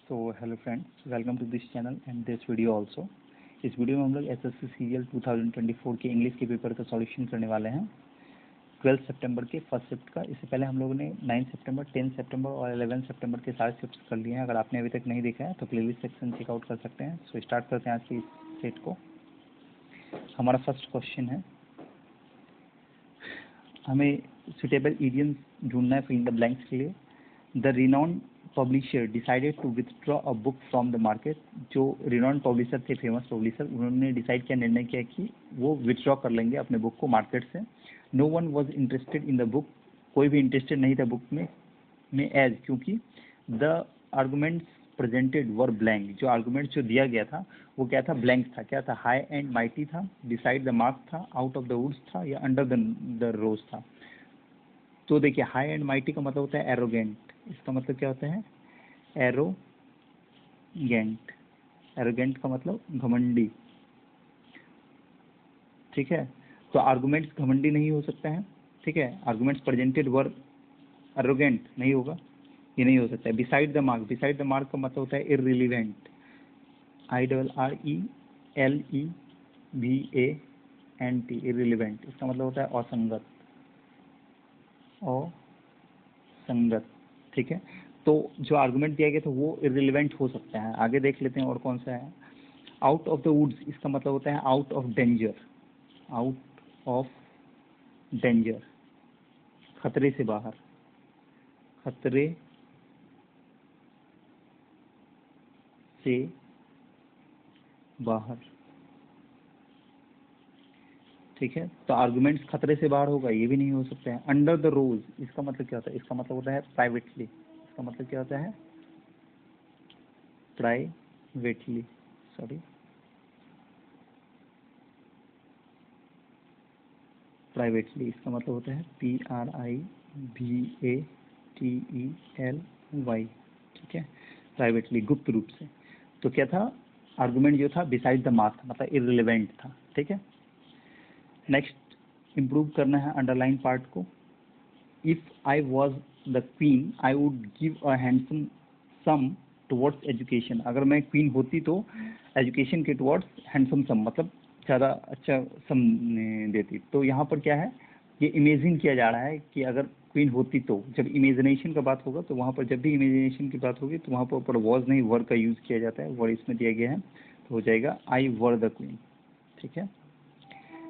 So hello friends, welcome to this channel and this video also. इस video में हम लोग एसएससी सीजीएल 2024 के इंग्लिश के पेपर का सॉल्यूशन करने वाले हैं 12 सितंबर के फर्स्ट शिफ्ट का। इससे पहले हम लोगों ने 9 सितंबर, 10 सितंबर और 11 सितंबर के सारे शिफ्ट कर लिए हैं। अगर आपने अभी तक नहीं देखा है तो प्लेलिस्ट सेक्शन चेकआउट कर सकते हैं। सो स्टार्ट करते हैं आज के इस सेट को। हमारा फर्स्ट क्वेश्चन है, हमें सुटेबल इडियम्स ढूंढना है फिल इन द ब्लैंक्स के लिए। The renowned publisher decided to withdraw a book from the market. जो रिनाउंड पब्लिशर थे, फेमस पब्लिशर, उन्होंने डिसाइड किया, निर्णय किया कि वो विथड्रॉ कर लेंगे अपने बुक को मार्केट से। No one was interested in the book. कोई भी इंटरेस्टेड नहीं था बुक में एज, क्योंकि the arguments presented were blank. जो आर्गूमेंट जो दिया गया था वो क्या था? ब्लैंक था। क्या था? हाई एंड माइटी था, डिसाइड द मार्क था, आउट ऑफ द वुड्स था, या अंडर द रोज था। तो देखिए, हाई एंड माइटी का मतलब होता है एरोगेंट। इसका मतलब क्या होता है? एरोगेंट। एरोगेंट का मतलब घमंडी। ठीक है, तो आर्गुमेंट्स घमंडी नहीं हो सकता है। ठीक है, आर्गुमेंट्स प्रेजेंटेड वर एरोगेंट नहीं होगा, ये नहीं हो सकता है। Beside the mark, beside the mark का मतलब होता है इररिलेवेंट। IRRELEVANT, irrelevant. इसका मतलब होता है असंगत, असंगत। ठीक है, तो जो आर्गुमेंट दिया गया था वो इररिलेवेंट हो सकता है। आगे देख लेते हैं और कौन सा है। आउट ऑफ द वुड्स, इसका मतलब होता है out of danger. Out of danger, खतरे से बाहर, खतरे से बाहर। ठीक है, तो आर्गुमेंट्स खतरे से बाहर होगा, ये भी नहीं हो सकता है। अंडर द रोज, इसका मतलब क्या होता है? इसका मतलब होता है प्राइवेटली। इसका मतलब क्या होता है? Privately, sorry, privately. इसका मतलब होता है PRIVATELY। ठीक है, प्राइवेटली, गुप्त रूप से। तो क्या था? आर्गुमेंट जो था बिसाइड द मार्क, मतलब इररिलेवेंट था। ठीक है, नेक्स्ट इम्प्रूव करना है अंडरलाइन पार्ट को। If I was the queen I would give a handsome sum towards education. अगर मैं क्वीन होती तो एजुकेशन के टुवर्ड्स हैंडसम सम, मतलब ज़्यादा अच्छा सम देती। तो यहाँ पर क्या है? ये इमेजिन किया जा रहा है कि अगर क्वीन होती तो। जब इमेजिनेशन का बात होगा तो वहाँ पर, जब भी इमेजिनेशन की बात होगी तो वहाँ पर वॉज नहीं, वर का यूज़ किया जाता है। वर इसमें दिया गया है तो हो जाएगा आई वर द क्वीन। ठीक है,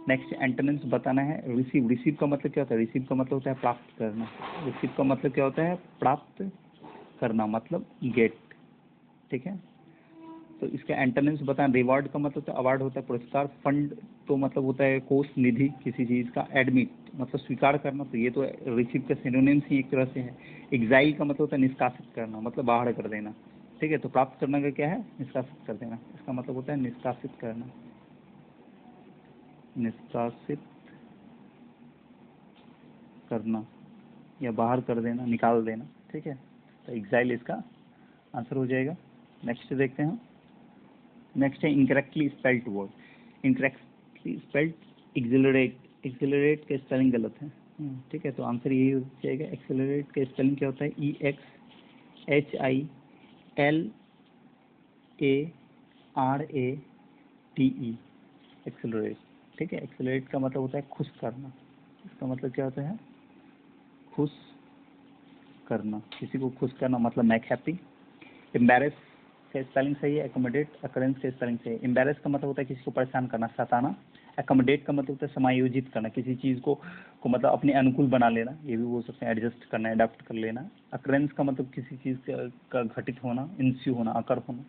नेक्स्ट एंटोनिम्स बताना है। रिसीव, रिसीव का मतलब क्या होता है? रिसीव का मतलब होता है प्राप्त करना। रिसीव का मतलब क्या होता है? प्राप्त करना, मतलब गेट। ठीक है, तो इसका एंटोनिम्स बताना। रिवार्ड का मतलब होता है अवार्ड, होता है पुरस्कार। फंड तो मतलब होता है कोष, निधि किसी चीज़ का। एडमिट मतलब स्वीकार करना, तो ये तो रिसीव का सिनोनिम्स ही एक तरह से है। एग्जाइल का मतलब होता है निष्कासित करना, मतलब बाहर कर देना। ठीक है, तो प्राप्त करना का क्या है? निष्कासित कर देना। इसका मतलब होता है निष्कासित करना, निष्कासित करना या बाहर कर देना, निकाल देना। ठीक है, तो एग्जाइल इसका आंसर हो जाएगा। नेक्स्ट देखते हैं। नेक्स्ट है incorrectly spelled word. Incorrectly spelled accelerate. Accelerate का स्पेलिंग गलत है। ठीक है, तो आंसर यही हो जाएगा। एक्सिलरेट का स्पेलिंग क्या होता है? EXHILARATE, accelerate. ठीक है, एक्सिलरेट का मतलब होता है खुश करना। इसका मतलब क्या होता है? खुश करना, किसी को खुश करना, मतलब मेक हैप्पी। एम्बैरेस का स्पेलिंग सही है, एकोमोडेट अकरेंस का स्पेलिंग सही है। एम्बैरेस का मतलब होता है किसी को परेशान करना, सताना। एकोमोडेट का मतलब होता है समायोजित करना, किसी चीज़ को मतलब अपने अनुकूल बना लेना, ये भी बोल सकते हैं, एडजस्ट करना, अडॉप्ट कर लेना। अकरेंस का मतलब किसी चीज़ का घटित होना, इंस्यू होना, अकर होना।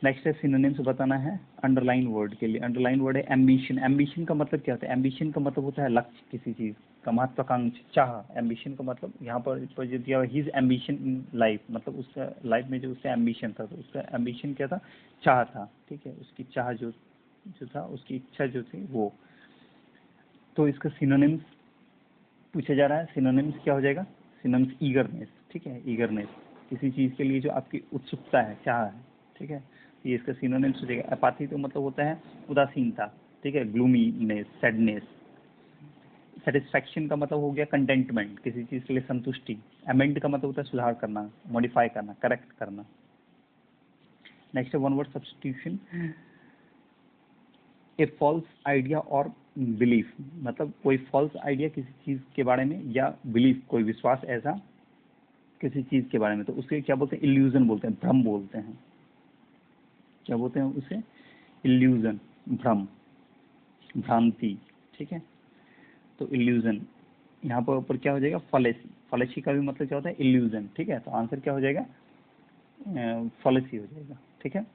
नेक्स्ट है सिनोनिम्स बताना है अंडरलाइन वर्ड के लिए। अंडरलाइन वर्ड है एम्बिशन। एम्बिशन का मतलब क्या होता है? एम्बिशन का मतलब होता है लक्ष्य, किसी चीज़ का, महत्वाकांक्षा, चाह। एम्बिशन का मतलब यहाँ पर जो दिया हुआ हिज एम्बिशन इन लाइफ, मतलब उसका लाइफ में जो उसका एम्बिशन था, तो उसका एम्बिशन क्या था? चाह था। ठीक है, उसकी चाह जो जो था, उसकी इच्छा जो थी वो। तो इसका सिनोनिम्स पूछा जा रहा है। सिनोनिम्स क्या हो जाएगा? Synonyms eagerness. ठीक है, ईगरनेस, किसी चीज़ के लिए जो आपकी उत्सुकता है, चाह है। ठीक है, ये इसका सिनोनिम्स हो जाएगा। अपाथी तो मतलब होता है उदासीनता। ठीक है, ग्लूमीनेस, सैडनेस। सेटिस्फैक्शन का मतलब हो गया कंटेंटमेंट, किसी चीज़ के लिए संतुष्टि। अमेंड का मतलब होता है सुधार करना, मॉडिफाई करना, करेक्ट करना। नेक्स्ट है वन वर्ड सब्स्टिट्यूशन, ए फॉल्स आइडिया और बिलीफ, मतलब कोई फॉल्स आइडिया किसी चीज़ के बारे में या बिलीफ कोई विश्वास ऐसा किसी चीज़ के बारे में, तो उसे क्या बोलते हैं? इल्यूजन बोलते हैं, भ्रम बोलते हैं। क्या बोलते हैं उसे? इल्यूजन, भ्रम, भ्रांति। ठीक है, तो इल्यूजन यहाँ पर ऊपर क्या हो जाएगा? फॉलेसी। फॉलेसी का भी मतलब क्या होता है? इल्यूजन। ठीक है, तो आंसर क्या हो जाएगा? फॉलेसी हो जाएगा। ठीक है,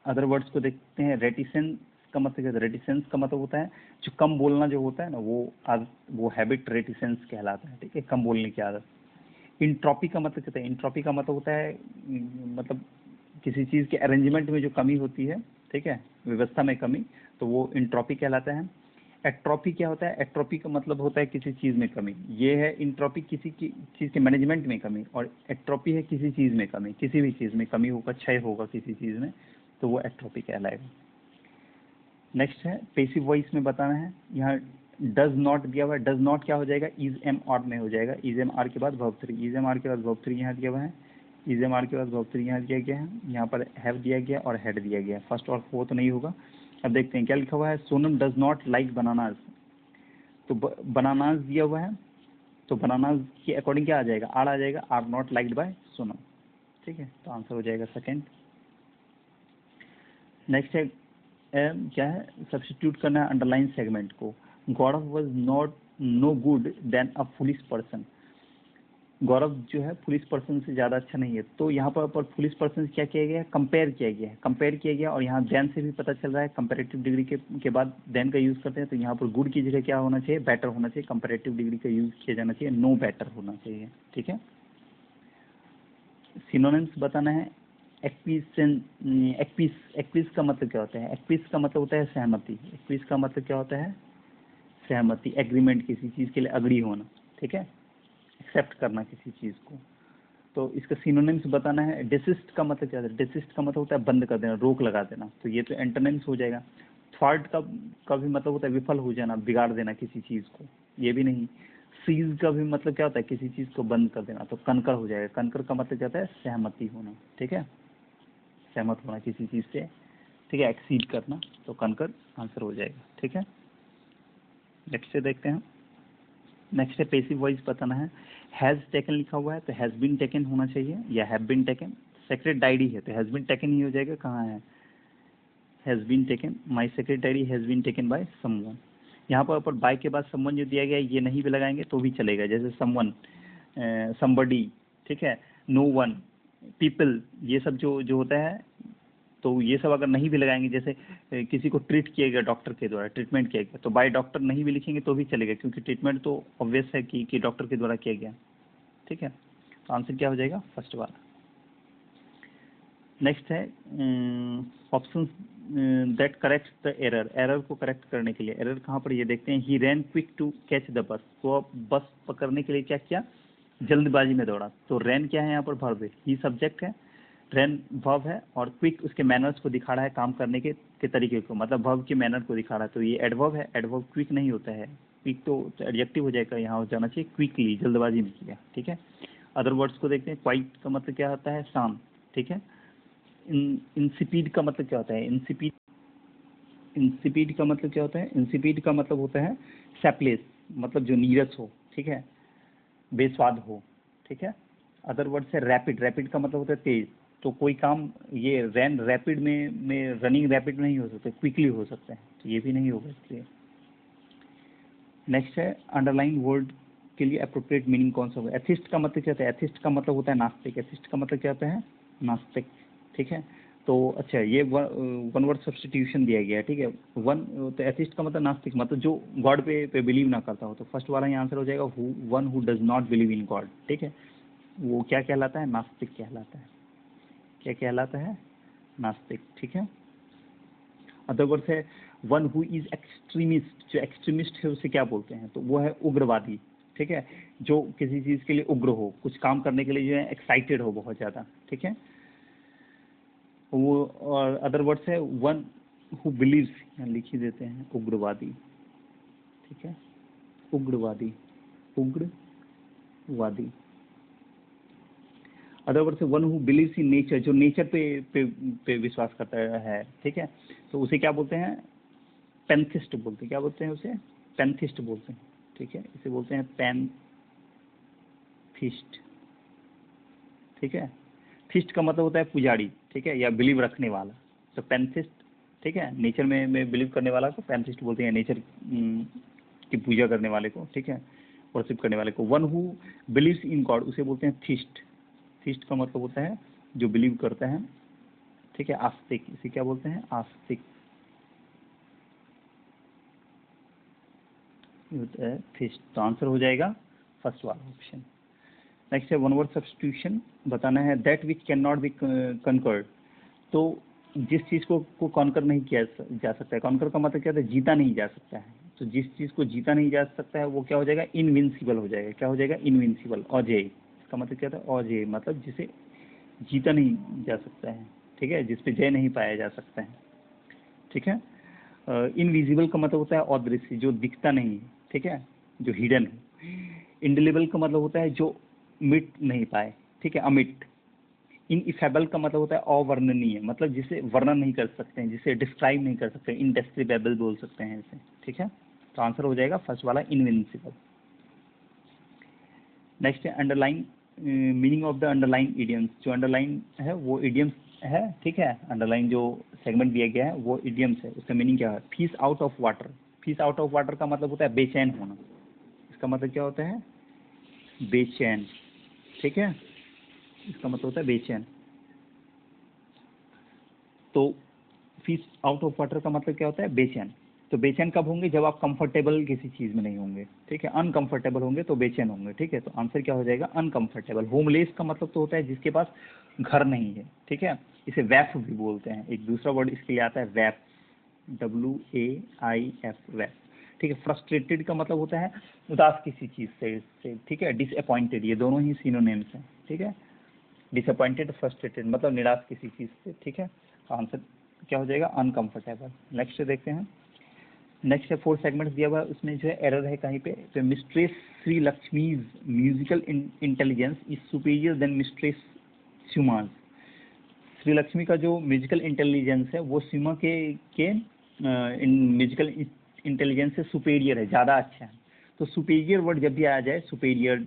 अदर वर्ड्स को देखते हैं। रेटिसेंस का मतलब क्या होता है? रेटिसेंस का मतलब होता है जो कम बोलना जो होता है ना, वो हैबिट रेटिसेंस कहलाता है। ठीक है, कम बोलने की आदत। इंट्रॉपी का मतलब क्या है? इंट्रॉपी का मतलब होता है मतलब किसी चीज़ के अरेंजमेंट में जो कमी होती है, ठीक है, व्यवस्था में कमी, तो वो इंट्रॉपी कहलाता है। एट्रोपी क्या होता है? एट्रोपी का मतलब होता है किसी चीज़ में कमी। ये है इंट्रॉपी, किसी की चीज़ के मैनेजमेंट में कमी, और एट्रोपी है किसी चीज़ में कमी, किसी भी चीज़ में कमी होगा, क्षय होगा किसी चीज़ में, तो वो एट्रोपी कहलाएगा। नेक्स्ट है पेसिव वॉइस में बताना है। यहाँ डज नॉट दिया हुआ है, डज नॉट क्या हो जाएगा? इज एम आर में हो जाएगा। इज एम आर के बाद वर्ब 3, इज एम आर के बाद वर्ब 3 यहाँ दिया हुआ है, इज एम आर के बाद वर्ब 3 यहाँ दिया गया है। यहाँ पर हैव दिया गया और हेड दिया गया, फर्स्ट और फोर्थ नहीं होगा। अब देखते हैं क्या लिखा हुआ है। Sonam does not like bananas, तो बनानास दिया हुआ है, तो बनानास के अकॉर्डिंग क्या आ जाएगा? आर आ जाएगा, are not liked by Sonam. ठीक है, तो आंसर हो जाएगा सेकेंड। नेक्स्ट है क्या है? सब्स्टिट्यूट करना है अंडरलाइन सेगमेंट को। Gaurav was not no good than a foolish person. Gaurav जो है फुलिश पर्सन से ज़्यादा अच्छा नहीं है, तो यहाँ पर फुलिश पर्सन क्या किया गया है? कंपेयर किया गया है, कंपेयर किया गया, और यहाँ देन से भी पता चल रहा है कंपेरेटिव डिग्री के बाद देन का यूज़ करते हैं, तो यहाँ पर गुड की जगह क्या होना चाहिए? बेटर होना चाहिए। कंपेरेटिव डिग्री का यूज़ किया जाना चाहिए, नो बेटर होना चाहिए। ठीक है, सिनोनिम्स बताना है। एक्विस का मतलब क्या होता है? एक्विस का मतलब होता है सहमति। एक्विस का मतलब क्या होता है? सहमति, एग्रीमेंट, किसी चीज़ के लिए अग्री होना। ठीक है, एक्सेप्ट करना किसी चीज़ को। तो इसका सिनोनिम्स बताना है। डिसिस्ट का मतलब क्या होता है? डिसिस्ट का मतलब होता है बंद कर देना, रोक लगा देना, तो ये तो एंटोनिम्स हो जाएगा। थ्वार्ट का भी मतलब होता है विफल हो जाना, बिगाड़ देना किसी चीज़ को, ये भी नहीं। सीज का भी मतलब क्या होता है? किसी चीज़ को बंद कर देना, तो कनकर हो जाएगा। कनकर का मतलब क्या होता है? सहमति होना। ठीक है, सहमत होना किसी चीज़ से। ठीक है, एक्सीड करना, तो कनकर आंसर हो जाएगा। ठीक है, नेक्स्ट से देखते हैं। नेक्स्ट है पेसिव वॉइस बताना है। हैज़ टेकन लिखा हुआ है, तो हैज़ बीन टेकन होना चाहिए, या have been taken. Secret diary है, तो हैज़ बीन टेकन ही हो जाएगा। कहाँ है? Has been taken, my secret diary has been taken by someone. यहाँ पर बाय के बाद समवन जो दिया गया है, ये नहीं भी लगाएंगे तो भी चलेगा, जैसे समवन, समबडी, ठीक है, नो वन, पीपल, ये सब जो जो होता है, तो ये सब अगर नहीं भी लगाएंगे, जैसे किसी को ट्रीट किया गया डॉक्टर के द्वारा, ट्रीटमेंट किया गया, तो बाय डॉक्टर नहीं भी लिखेंगे तो भी चलेगा, क्योंकि ट्रीटमेंट तो ऑब्वियस है कि डॉक्टर के द्वारा किया गया। ठीक है, तो आंसर क्या हो जाएगा? फर्स्ट वाला। नेक्स्ट है option that correct the error. Error को करेक्ट करने के लिए, एरर कहाँ पर ये देखते हैं। He ran quick to catch the bus, तो अब बस पकड़ने के लिए क्या किया? जल्दबाजी में दौड़ा। तो रैन क्या है? यहाँ पर वर्ब है, ही सब्जेक्ट है, रैन वर्ब है, और क्विक उसके मैनर्स को दिखा रहा है, काम करने के तरीके को, मतलब वर्ब के मैनर को दिखा रहा है, तो ये एडवर्ब है। एडवर्ब क्विक नहीं होता है, क्विक तो एडजेक्टिव हो जाएगा, यहाँ हो जाना चाहिए क्विकली, जल्दबाजी में किया। ठीक है, अदर वर्ड्स को देखते हैं। क्वाइट का मतलब क्या होता है? शाम। ठीक है, इंसिपीड का मतलब क्या होता है? इंसिपीड, इंसिपीड का मतलब क्या होता है? इंसिपीड का मतलब होता है सैपलेस, मतलब जो नीरस हो, ठीक है, बेस्वाद हो। ठीक है, अदर वर्ड से रैपिड। रैपिड का मतलब होता है तेज, तो कोई काम, ये रैन रैपिड में रनिंग रैपिड नहीं हो सकते, क्विकली हो सकते हैं, तो ये भी नहीं होगा इसलिए। नेक्स्ट है अंडरलाइन वर्ड के लिए अप्रोप्रिएट मीनिंग कौन सा होगा? एथिस्ट का मतलब क्या होता है? एथिस्ट का मतलब होता है नास्तिक। एथिस्ट का मतलब क्या होता है? नास्तिक। ठीक है, तो अच्छा, ये वन वर्ड सब्स्टिट्यूशन दिया गया है। ठीक है, वन, तो एथिस्ट का मतलब नास्तिक, मतलब जो गॉड पे बिलीव ना करता हो, तो फर्स्ट वाला ही आंसर हो जाएगा, one who does not believe in God. ठीक है, वो क्या कहलाता है? नास्तिक कहलाता है। क्या कहलाता है? नास्तिक। ठीक है, अदर वर्ड है वन हु इज एक्सट्रीमिस्ट। जो एक्सट्रीमिस्ट है उसे क्या बोलते हैं? तो वो है उग्रवादी। ठीक है, जो किसी चीज़ के लिए उग्र हो, कुछ काम करने के लिए जो है एक्साइटेड हो बहुत ज़्यादा। ठीक है, वो, और अदर वर्ड्स है वन हु बिलीव्स, यहाँ लिख ही देते हैं, उग्रवादी। ठीक है, उग्रवादी, उग्रवादी। अदर वर्ड से one who believes in nature, जो नेचर पे विश्वास करता है, ठीक है, तो उसे क्या बोलते हैं, पैंथिस्ट बोलते हैं। क्या बोलते हैं उसे, पैंथिस्ट बोलते हैं, ठीक है, इसे बोलते हैं पैंथिस्ट, ठीक है। थिस्ट का मतलब होता है पुजारी, ठीक है, या बिलीव रखने वाला, तो पैंथिस्ट, ठीक है, नेचर में बिलीव करने वाला को पैंथिस्ट बोलते हैं, नेचर की पूजा करने वाले को, ठीक है, वर्शिप करने वाले को। One who believes in God उसे बोलते हैं थिस्ट। थिस्ट का मतलब होता है जो बिलीव करता है, ठीक है, आस्तिक, इसे क्या बोलते हैं, आस्तिक, थिस्ट। तो आंसर हो जाएगा फर्स्ट वाला ऑप्शन। नेक्स्ट है वन वर्ड सब्स्टिट्यूशन, बताना है that which can not be conquered. तो जिस चीज़ को कॉन्कर नहीं किया जा सकता है, कॉन्कर का मतलब क्या होता है, जीता नहीं जा सकता है, तो जिस चीज़ को जीता नहीं जा सकता है वो क्या हो जाएगा, इनविंसिबल हो जाएगा। क्या हो जाएगा, इनविंसिबल, अजेय। इसका मतलब क्या होता है, अजेय, मतलब जिसे जीता नहीं जा सकता है, ठीक है, जिस पे जय नहीं पाया जा सकता है, ठीक है। इनविजिबल का मतलब होता है अदृश्य, जो दिखता नहीं है, ठीक है, जो हिडन है। इंडिलेबल का मतलब होता है जो मिट नहीं पाए, ठीक है, अमिट। इनइफेबल का मतलब होता है अवर्णनीय, मतलब जिसे वर्णन नहीं कर सकते हैं, जिसे डिस्क्राइब नहीं कर सकते, इनडेस्क्रिबेबल बोल सकते हैं इसे, ठीक है। तो आंसर हो जाएगा फर्स्ट वाला, इनविंसिबल। नेक्स्ट है underline, meaning of the underline idioms. जो अंडरलाइन है वो इडियम्स है, ठीक है, अंडरलाइन जो सेगमेंट दिया गया है वो इडियम्स है। उसका मीनिंग क्या है, fish out of water. Fish out of water का मतलब होता है बेचैन होना, इसका मतलब क्या होता है, बेचैन, ठीक है, इसका मतलब होता है बेचैन। तो फिश आउट ऑफ वाटर का मतलब क्या होता है, बेचैन। तो बेचैन कब होंगे, जब आप कंफर्टेबल किसी चीज़ में नहीं होंगे, ठीक है, अनकंफर्टेबल होंगे तो बेचैन होंगे, ठीक है। तो आंसर क्या हो जाएगा, अनकंफर्टेबल। होमलेस का मतलब तो होता है जिसके पास घर नहीं है, ठीक है, इसे वैफ भी बोलते हैं। एक दूसरा वर्ड इसके लिए आता है वैफ, WAIF, वैफ, ठीक है। फ्रस्ट्रेटेड का मतलब होता है उदास किसी चीज़ से, ठीक है। डिसअपॉइंटेड, ये दोनों ही सिनोनिम्स हैं, ठीक है। डिसअपॉइंटेड, फ्रस्ट्रेटेड मतलब निराश किसी चीज़ से, ठीक है। आंसर क्या हो जाएगा, अनकंफर्टेबल। नेक्स्ट देखते हैं। नेक्स्ट है 4 सेगमेंट्स दिया हुआ है, उसमें जो है एरर है कहीं पे, तो mistress Shri Lakshmi's musical intelligence is superior than mistress Suma's. Shri Lakshmi का जो म्यूजिकल इंटेलिजेंस है वो सीमा के म्यूजिकल इंटेलिजेंस से सुपेरियर है, ज़्यादा अच्छा है। तो सुपेरियर वर्ड जब भी आ जाए, सुपेरियर,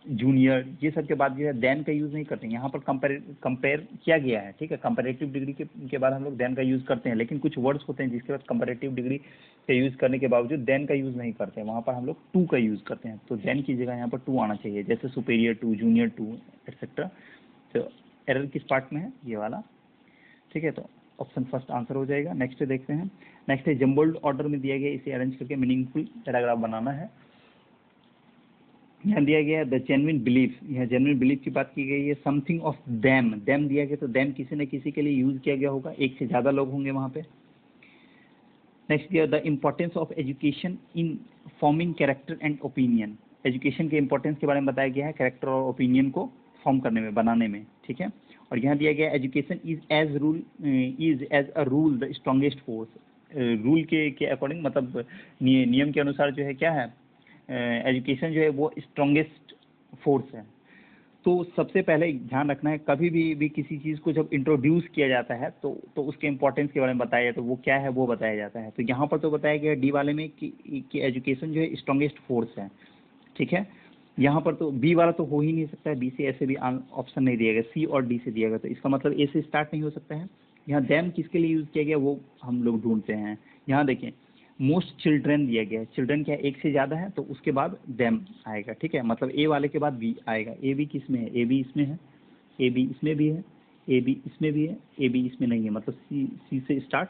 जूनियर, ये सब के बाद जो है देन का यूज़ नहीं करते हैं। यहाँ पर कंपेयर किया गया है, ठीक है, कंपैरेटिव डिग्री के बाद हम लोग देन का यूज़ करते हैं, लेकिन कुछ वर्ड्स होते हैं जिसके बाद कंपैरेटिव डिग्री का यूज़ करने के बावजूद देन का यूज़ नहीं करते हैं, वहाँ पर हम लोग टू का यूज़ करते हैं। तो देन की जगह यहाँ पर टू आना चाहिए, जैसे superior to, junior to, etcetera. तो एरर किस पार्ट में है, ये वाला, ठीक है। तो ऑप्शन फर्स्ट आंसर हो जाएगा। नेक्स्ट देखते हैं। नेक्स्ट है जम्बल्ड ऑर्डर में दिया गया, इसे अरेंज करके मीनिंगफुल पैराग्राफ बनाना है। यहाँ दिया गया है द जेन्युइन बिलीफ, यहाँ जेन्युइन बिलीफ की बात की गई है। समथिंग ऑफ देम, देम दिया गया, तो देम किसी न किसी के लिए यूज किया गया होगा, एक से ज़्यादा लोग होंगे वहाँ पे। नेक्स्ट दिया the importance of education in forming character and opinion. Education के इंपॉर्टेंस के बारे में बताया गया है, कैरेक्टर और ओपिनियन को फॉर्म करने में, बनाने में, ठीक है। और यहाँ दिया गया education is as a rule the strongest force. Rule के अकॉर्डिंग, मतलब नियम के अनुसार जो है क्या है, एजुकेशन जो है वो स्ट्रॉन्गेस्ट फोर्स है। तो सबसे पहले ध्यान रखना है, कभी भी किसी चीज़ को जब इंट्रोड्यूस किया जाता है तो उसके इंपॉर्टेंस के बारे में बताया जाता है, वो क्या है वो बताया जाता है। तो यहाँ पर तो बताया गया डी वाले में कि एजुकेशन जो है स्ट्रॉन्गेस्ट फोर्स है, ठीक है। यहाँ पर तो बी वाला तो हो ही नहीं सकता है, बी से ऐसे भी ऑप्शन नहीं दिया गया, सी और डी से दिया गया, तो इसका मतलब ए से स्टार्ट नहीं हो सकता है। यहाँ देम किसके लिए यूज़ किया गया वो हम लोग ढूंढते हैं। यहाँ देखें, मोस्ट चिल्ड्रेन दिया गया है, चिल्ड्रेन क्या एक से ज़्यादा है, तो उसके बाद देम आएगा, ठीक है। मतलब ए वाले के बाद बी आएगा। ए बी किस में है, ए बी इसमें है, ए बी इसमें भी है, ए बी इसमें भी है, ए बी इसमें नहीं है, मतलब सी से स्टार्ट,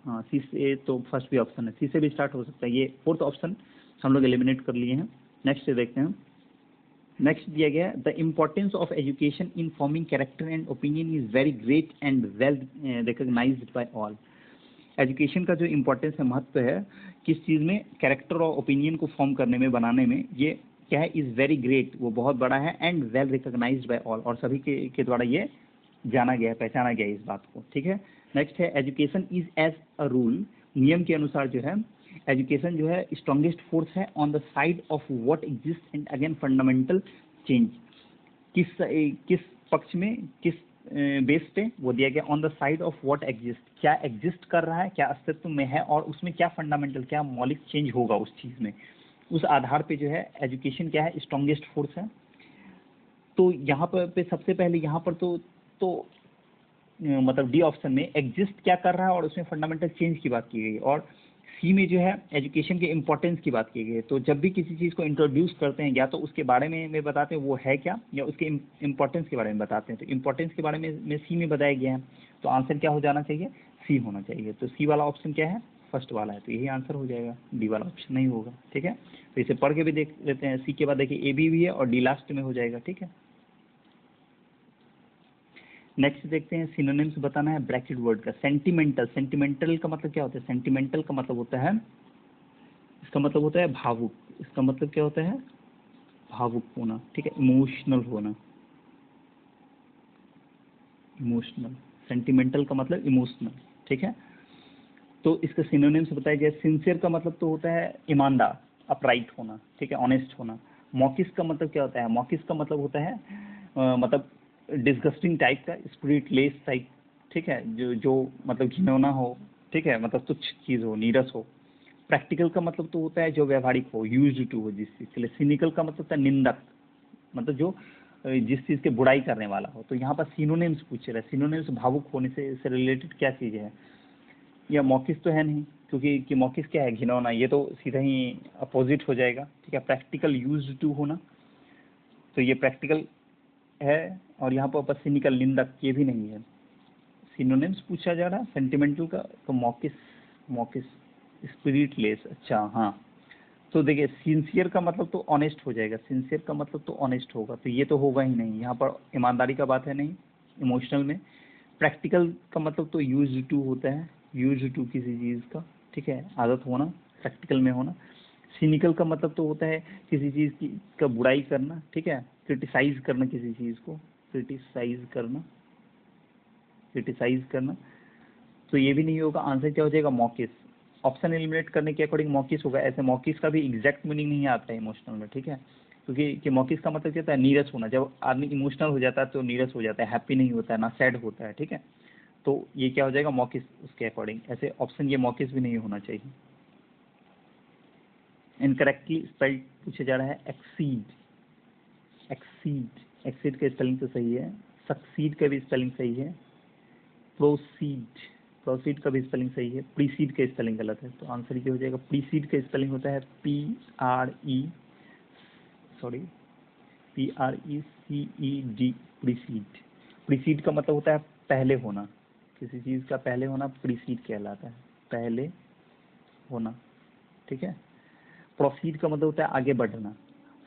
हाँ सी से, तो फर्स्ट भी ऑप्शन है, सी से भी स्टार्ट हो सकता है। ये फोर्थ ऑप्शन हम लोग एलिमिनेट कर लिए हैं। नेक्स्ट देखते हैं। नेक्स्ट दिया गया the importance of education in forming character and opinion is very great and well recognised by all. Education का जो इम्पोर्टेंस है, महत्व है किस चीज़ में, कैरेक्टर और ओपिनियन को फॉर्म करने में, बनाने में, ये क्या है, इज़ वेरी ग्रेट, वो बहुत बड़ा है, and well recognised by all, और सभी के द्वारा ये जाना गया है, पहचाना गया है इस बात को, ठीक है। नेक्स्ट है education is as a rule, नियम के अनुसार जो है एजुकेशन जो है स्ट्रॉन्गेस्ट फोर्स है on the side of what exist and again fundamental change. किस पक्ष में, किस बेस पे वो दिया गया, on the side of what exist, क्या एग्जिस्ट कर रहा है, क्या अस्तित्व में है और उसमें क्या फंडामेंटल, क्या मौलिक चेंज होगा उस चीज़ में, उस आधार पे जो है एजुकेशन क्या है, स्ट्रॉन्गेस्ट फोर्स है। तो यहाँ पर सबसे पहले यहाँ पर तो मतलब डी ऑप्शन में एग्जिस्ट क्या कर रहा है और उसमें फंडामेंटल चेंज की बात की गई, और सी में जो है एजुकेशन के इम्पोर्टेंस की बात की गई है। तो जब भी किसी चीज़ को इंट्रोड्यूस करते हैं या तो उसके बारे में बताते हैं वो है क्या, या उसके इम्पोर्टेंस के बारे में बताते हैं। तो इम्पोर्टेंस के बारे में सी में बताया गया है, तो आंसर क्या हो जाना चाहिए, सी होना चाहिए। तो सी वाला ऑप्शन क्या है, फर्स्ट वाला है, तो यही आंसर हो जाएगा, डी वाला ऑप्शन नहीं होगा। ठीक है, तो इसे पढ़ के भी देख लेते हैं। सी के बाद देखिए ए बी भी है और डी लास्ट में हो जाएगा। ठीक है, नेक्स्ट देखते हैं, सिनोनिम्स बताना है ब्रैकेट वर्ड का। सेंटिमेंटल, सेंटिमेंटल का मतलब क्या होता है, सेंटिमेंटल का मतलब होता है, इसका मतलब होता है भावुक। इसका मतलब क्या होता है, भावुक होना। ठीक है, इमोशनल होना, इमोशनल। सेंटिमेंटल का मतलब इमोशनल। ठीक है, तो इसका सिनोनिम्स बताया जाए। सिंसियर का मतलब तो होता है ईमानदार, अपराइट होना। ठीक है, ऑनेस्ट होना। मॉकिस का मतलब क्या होता है, मॉकिस का मतलब होता है मतलब डिस्गस्टिंग टाइप का, स्पिरिटलेस टाइप। ठीक है, जो मतलब घिनौना हो। ठीक है, मतलब तुच्छ चीज़ हो, नीरस हो। प्रैक्टिकल का मतलब तो होता है जो व्यवहारिक हो, यूज्ड टू हो जिस चीज़ के लिए। सिनिकल का मतलब होता है निंदक, मतलब जो जिस चीज़ के बुराई करने वाला हो। तो यहाँ पर सिनोनिम्स पूछ रहे हैं, सिनोनिम्स भावुक होने से रिलेटेड क्या चीज़ है, या मॉकिस तो है नहीं, क्योंकि कि मॉकिस क्या है, घिनौना, ये तो सीधा ही अपोजिट हो जाएगा। ठीक है, प्रैक्टिकल, यूज्ड टू होना, तो ये प्रैक्टिकल है, और यहाँ पर सिनिकल, निंदक, ये भी नहीं है। सिनोनिम्स पूछा जा रहा है सेंटिमेंटल का, तो मॉकिस, मॉकिस, स्पिरिटलेस। अच्छा हाँ, तो देखिए सिंसियर का मतलब तो ऑनेस्ट हो जाएगा, सिंसियर का मतलब तो ऑनेस्ट होगा, तो ये तो होगा ही नहीं, यहाँ पर ईमानदारी का बात है नहीं इमोशनल में। प्रैक्टिकल का मतलब तो यूज टू होता है, यूज टू किसी चीज़ का। ठीक है, आदत होना, प्रैक्टिकल में होना। सिनिकल का मतलब तो होता है किसी चीज़ की का बुराई करना। ठीक है, क्रिटिसाइज करना किसी चीज़ को, क्रिटिसाइज करना, क्रिटिसाइज करना, तो ये भी नहीं होगा। आंसर क्या हो जाएगा, मॉकिस। ऑप्शन एलिमिनेट करने के अकॉर्डिंग मॉकिस होगा। ऐसे मॉकिस का भी एग्जैक्ट मीनिंग नहीं आता है इमोशनल में। ठीक है, क्योंकि कि मॉकिस का मतलब क्या होता है, नीरस होना। जब आदमी इमोशनल हो जाता है तो नीरस हो जाता है, हैप्पी नहीं होता है, ना सैड होता है। ठीक है, तो ये क्या हो जाएगा, मॉकिस उसके अकॉर्डिंग। ऐसे ऑप्शन ये मॉकिस भी नहीं होना चाहिए। इनकरेक्टली स्पेल्ड पूछा जा रहा है एक्सीड, एक्सीड, एक्सीड का स्पेलिंग तो सही है। सक्सीड का भी स्पेलिंग सही है। प्रोसीड, प्रोसीड का भी स्पेलिंग सही है। प्रीसीड का स्पेलिंग गलत है, तो आंसर ये हो जाएगा, प्रीसीड का स्पेलिंग होता है PRECED, प्रीसीड। प्रीसीड का मतलब होता है पहले होना, किसी चीज़ का पहले होना प्रीसीड कहलाता है, पहले होना। ठीक है, प्रोसीड का मतलब होता है आगे बढ़ना।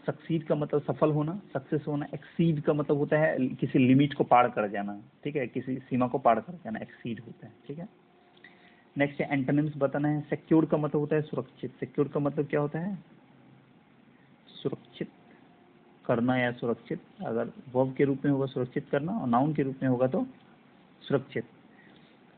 सक्सीड का मतलब सफल होना, सक्सेस होना। एक्सीड का मतलब होता है किसी लिमिट को पार कर जाना। ठीक है, किसी सीमा को पार कर जाना एक्सीड होता है। ठीक है, नेक्स्ट है एंटोनिम्स बताना है। सिक्योर का मतलब होता है सुरक्षित। सिक्योर का मतलब क्या होता है, सुरक्षित करना या सुरक्षित। अगर वर्ब के रूप में होगा सुरक्षित करना, और नाउन के रूप में होगा तो सुरक्षित।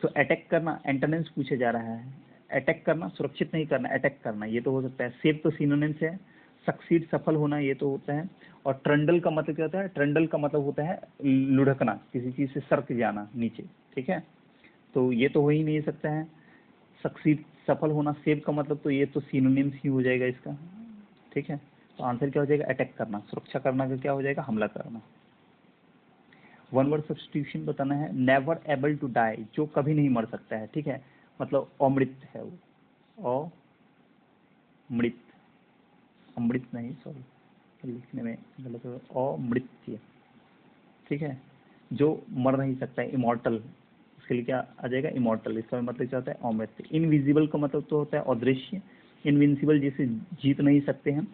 तो अटैक करना, एंटोनिम्स पूछे जा रहा है। अटैक करना, सुरक्षित नहीं करना, अटैक करना, ये तो हो सकता है। सेव तो सिनोनिम्स है। सक्सीड, सफल होना, ये तो होता है। और ट्रंडल का मतलब क्या होता है, ट्रंडल का मतलब होता है लुढ़कना, किसी चीज़ से सरक जाना नीचे। ठीक है, तो ये तो हो ही नहीं सकता है। सक्सीड, सफल होना। सेव का मतलब तो ये तो सिनोनिम्स ही हो जाएगा इसका। ठीक है, तो आंसर क्या हो जाएगा, अटैक करना। सुरक्षा करना का क्या हो जाएगा, हमला करना। वन वर्ड सब्स्टिट्यूशन बताना है। नेवर एबल टू डाई, जो कभी नहीं मर सकता है। ठीक है, मतलब अमृत है वो, अमृत, अमृत नहीं, सॉरी लिखने में गलत हो, अमृत्य। ठीक है, जो मर नहीं सकता है, इमॉर्टल, उसके लिए क्या आ जाएगा, इमॉर्टल। इसका मतलब क्या होता है, अमृत। इनविजिबल का मतलब तो होता है अदृश्य। इनविंसिबल, जिसे जीत नहीं सकते हैं।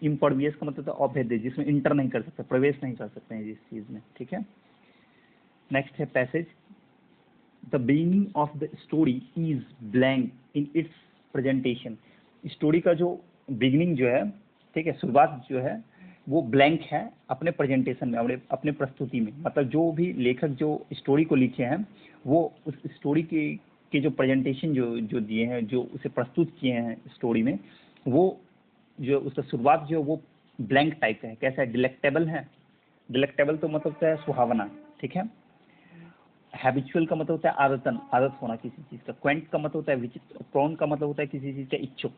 इम्परवियस का मतलब होता है अभेद्य, जिसमें इंटर नहीं कर सकते, प्रवेश नहीं कर सकते हैं जिस चीज़ में। ठीक है, नेक्स्ट है passage. The beginning of the story is blank in its presentation. Story का जो बिगिनिंग जो है, ठीक है, शुरुआत जो है वो ब्लैंक है अपने प्रेजेंटेशन में, अपने प्रस्तुति में। मतलब जो भी लेखक जो स्टोरी को लिखे हैं वो उस स्टोरी की के जो प्रेजेंटेशन जो दिए हैं, जो उसे प्रस्तुत किए हैं स्टोरी में, वो जो उसका शुरुआत जो वो ब्लैंक टाइप का है। कैसा है? डिलेक्टेबल है। डिलेक्टेबल तो मतलब होता है सुहावना, ठीक है। हैबिचुअल का मतलब होता है आदतन, आदत होना किसी चीज़ का। क्वेंट का मतलब होता है विचित्र। प्रॉन का मतलब होता है किसी चीज़ का इच्छुक।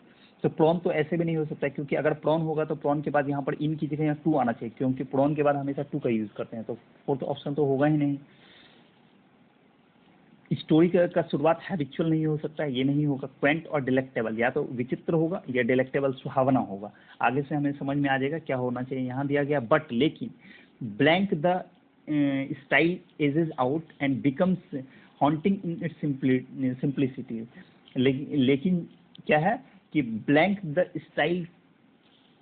तो प्रॉन तो ऐसे भी नहीं हो सकता, क्योंकि अगर प्रॉन होगा तो प्रॉन के बाद यहाँ पर इन की जगह यहाँ टू आना चाहिए, क्योंकि प्रॉन के बाद हमेशा टू का यूज़ करते हैं, तो फोर्थ ऑप्शन तो होगा ही नहीं। स्टोरी का शुरुआत हैबिचुअल नहीं हो सकता है, ये नहीं होगा। क्वेंट और डिलेक्टेबल, या तो विचित्र होगा या डिलेक्टेबल सुहावना होगा। आगे से हमें समझ में आ जाएगा क्या होना चाहिए। यहाँ दिया गया बट लेकिन blank the style ages out and becomes haunting in its simplicity. लेकिन क्या है कि ब्लैंक द स्टाइल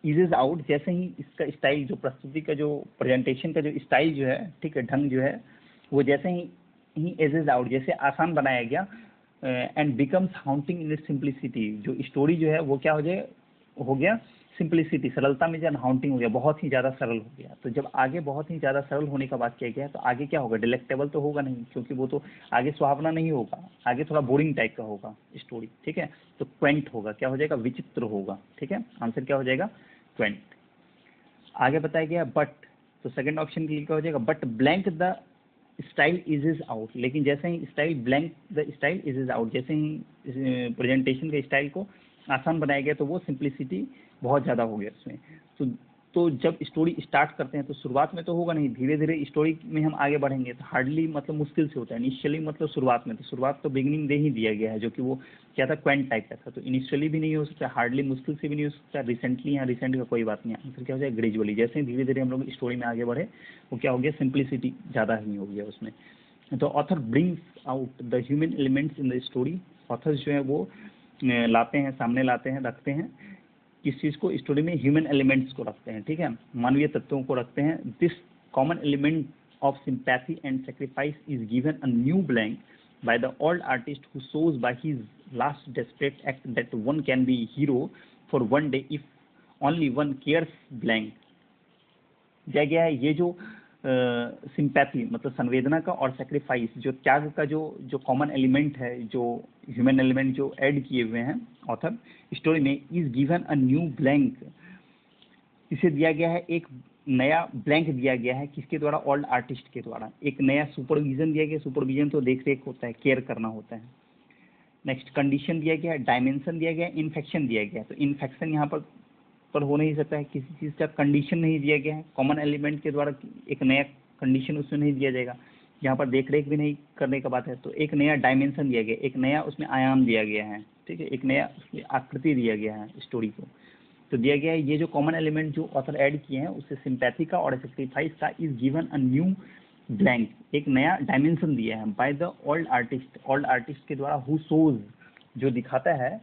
इजेज आउट, जैसे ही इसका स्टाइल, जो प्रस्तुति का जो प्रेजेंटेशन का जो स्टाइल जो है, ठीक है, ढंग जो है, वो जैसे ही एजेज आउट, जैसे आसान बनाया गया, एंड बिकम्स हाउंटिंग इन सिंप्लिसिटी, जो स्टोरी जो है वो क्या हो गया सिंप्लिसिटी, सरलता में जब हाउंटिंग हो गया, बहुत ही ज़्यादा सरल हो गया। तो जब आगे बहुत ही ज़्यादा सरल होने का बात किया गया तो आगे क्या होगा? डिलेक्टेबल तो होगा नहीं, क्योंकि वो तो आगे सुहावना नहीं होगा, आगे थोड़ा बोरिंग टाइप का होगा स्टोरी, ठीक है। तो क्वेंट होगा, क्या हो जाएगा? विचित्र होगा, ठीक है। आंसर क्या हो जाएगा? क्वेंट। आगे बताया गया बट, तो सेकंड ऑप्शन के लिए क्या हो जाएगा? But blank the style इजेज out, लेकिन जैसे ही style blank the style इजेज out, जैसे ही प्रेजेंटेशन के स्टाइल को आसान बनाया गया तो वो सिंप्लिसिटी बहुत ज़्यादा हो गया उसमें। तो जब स्टोरी स्टार्ट करते हैं तो शुरुआत में तो होगा नहीं, धीरे धीरे स्टोरी में हम आगे बढ़ेंगे तो हार्डली मतलब मुश्किल से होता है। इनिशियली मतलब शुरुआत में, तो शुरुआत तो बिगिनिंग दे ही दिया गया है, जो कि वो क्या था? क्वेंट टाइप का था। तो इनिशियली भी नहीं हो सकता, हार्डली मुश्किल से भी नहीं हो सकता, रिसेंटली, यहाँ रिसेंट का कोई बात नहीं। आंसर क्या हो जाएगा? ग्रेजुअली। जैसे ही धीरे धीरे हम लोग स्टोरी में आगे बढ़े वो क्या हो गया? सिंप्लिसिटी ज़्यादा ही हो गया उसमें। तो author brings out the human elements in the story. Authors जो है वो लाते हैं, सामने लाते हैं, रखते हैं किस चीज़ को? स्टोरी में ह्यूमन एलिमेंट्स को रखते हैं, ठीक है, मानवीय तत्वों को रखते हैं। This common element of sympathy and sacrifice is given a new blank by the old artist who shows by his last desperate act that one can be hero for one day if only one cares blank। दिया गया है ये जो sympathy मतलब संवेदना का और sacrifice जो त्याग का जो कॉमन एलिमेंट है, जो ह्यूमन एलिमेंट जो ऐड किए हुए हैं ऑथर स्टोरी में, is given a new blank. इसे दिया गया है एक नया ब्लैंक दिया गया है, किसके द्वारा? ओल्ड आर्टिस्ट के द्वारा। एक नया सुपरविजन दिया गया। सुपरविजन तो देख रेख होता है, केयर करना होता है। नेक्स्ट कंडीशन दिया गया है, डायमेंशन दिया गया है, इन्फेक्शन दिया गया है। तो इन्फेक्शन यहाँ पर हो नहीं सकता है, किसी चीज़ का कंडीशन नहीं दिया गया है। कॉमन एलिमेंट के द्वारा एक नया कंडीशन उसमें नहीं दिया जाएगा, यहाँ पर देख रेख भी नहीं करने का बात है। तो एक नया डायमेंशन दिया गया, एक नया उसमें आयाम दिया गया है, ठीक है, एक नया उसमें आकृति दिया गया है स्टोरी को। तो दिया गया है ये जो कॉमन एलिमेंट जो ऑथर ऐड किए हैं उससे सिंपैथी का और सेक्रीफाइस का is given a new blank, एक नया डायमेंशन दिया है by the old artist, old artist के द्वारा, हु शोज जो दिखाता है,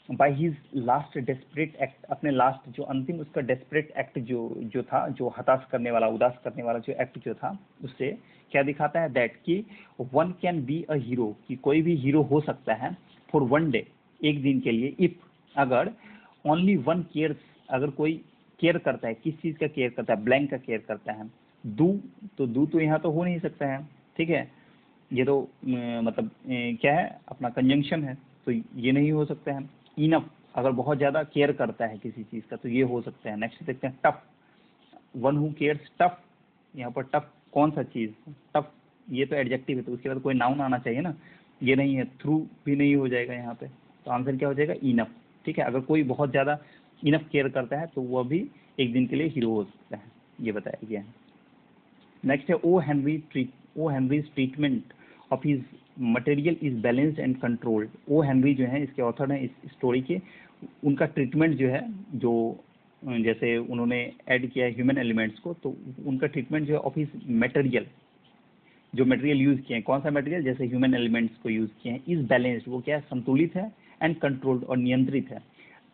by his last desperate act, अपने लास्ट जो अंतिम उसका डेस्परेट एक्ट जो था, जो हताश करने वाला, उदास करने वाला जो एक्ट जो था, उससे क्या दिखाता है? दैट कि one can be a hero, कि कोई भी हीरो हो सकता है फॉर वन डे, एक दिन के लिए, इफ अगर ओनली वन केयर्स, अगर कोई केयर करता है, किस चीज़ का केयर करता है? ब्लैंक का केयर करता है। डू तो यहाँ तो हो नहीं सकता है, ठीक है, ये तो मतलब क्या है? अपना कंजंक्शन है, तो ये नहीं हो सकता है। इनफ, अगर बहुत ज़्यादा केयर करता है किसी चीज़ का तो ये हो सकता है। नेक्स्ट देखते हैं tough, one who cares tough, यहाँ पर टफ कौन सा चीज़? टफ, ये तो एडजेक्टिव है, तो उसके बाद कोई नाउन आना चाहिए ना, ये नहीं है। थ्रू भी नहीं हो जाएगा यहाँ पे, तो आंसर क्या हो जाएगा? इनफ, ठीक है। अगर कोई बहुत ज़्यादा इनफ केयर करता है तो वह भी एक दिन के लिए हीरो हो सकता है, ये बताया गया है। नेक्स्ट है O Henry's treatment of his material is balanced and controlled. O Henry जो है इसके ऑथर हैं इस स्टोरी के, उनका ट्रीटमेंट जो है, जो जैसे उन्होंने ऐड किया है ह्यूमन एलिमेंट्स को, तो उनका ट्रीटमेंट जो है ऑफ हिज मटेरियल, जो मटेरियल यूज़ किए हैं, कौन सा मटेरियल? जैसे ह्यूमन एलिमेंट्स को यूज़ किए हैं, इज बैलेंस्ड, वो क्या है? संतुलित है, एंड कंट्रोल्ड, और नियंत्रित है।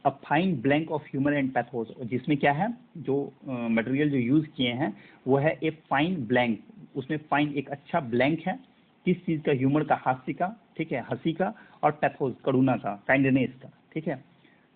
A fine blank of humour and pathos, जिसमें क्या है? जो मटेरियल जो यूज़ किए हैं वो है ए फाइन ब्लैंक, उसमें फाइन एक अच्छा ब्लैंक है, किस चीज़ का? ह्यूमर का, हास्य का, ठीक है, हंसी का, और पैथोस करुणा का, काइंडनेस का, ठीक है।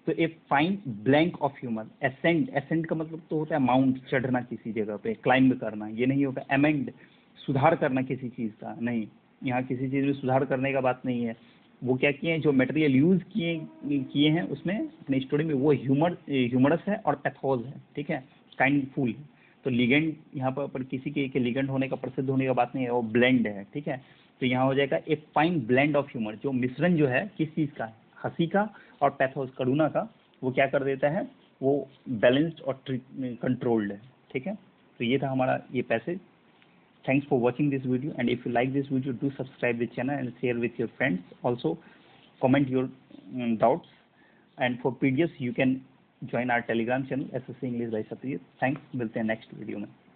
तो a fine blank of humour. Ascend, ascend का मतलब तो होता है माउंट, चढ़ना किसी जगह पे, क्लाइंब करना, ये नहीं होगा। एमेंड, सुधार करना किसी चीज़ का, नहीं, यहाँ किसी चीज़ में सुधार करने का बात नहीं है। वो क्या किए हैं, जो मटेरियल यूज़ किए हैं उसमें अपनी स्टोरी में, वो ह्यूमरस है और पैथोस है, ठीक है, काइंडफुल। तो लिगेंड यहाँ पर किसी के लिगेंड होने का, प्रसिद्ध होने का बात नहीं है, वो ब्लेंड है, ठीक है। तो यहाँ हो जाएगा a fine blend of humour, जो मिश्रण जो है किस चीज़ का है, हंसी का और पैथोस, करुणा का, वो क्या कर देता है, वो बैलेंस्ड और कंट्रोल्ड है, ठीक है। तो ये था हमारा ये passage. Thanks for watching this video, and if you like this video, do subscribe the channel and share with your friends. Also, comment your doubts, and for PDFs you can join our Telegram channel SSC English by Satyajit. Thanks, मिलते हैं next video में।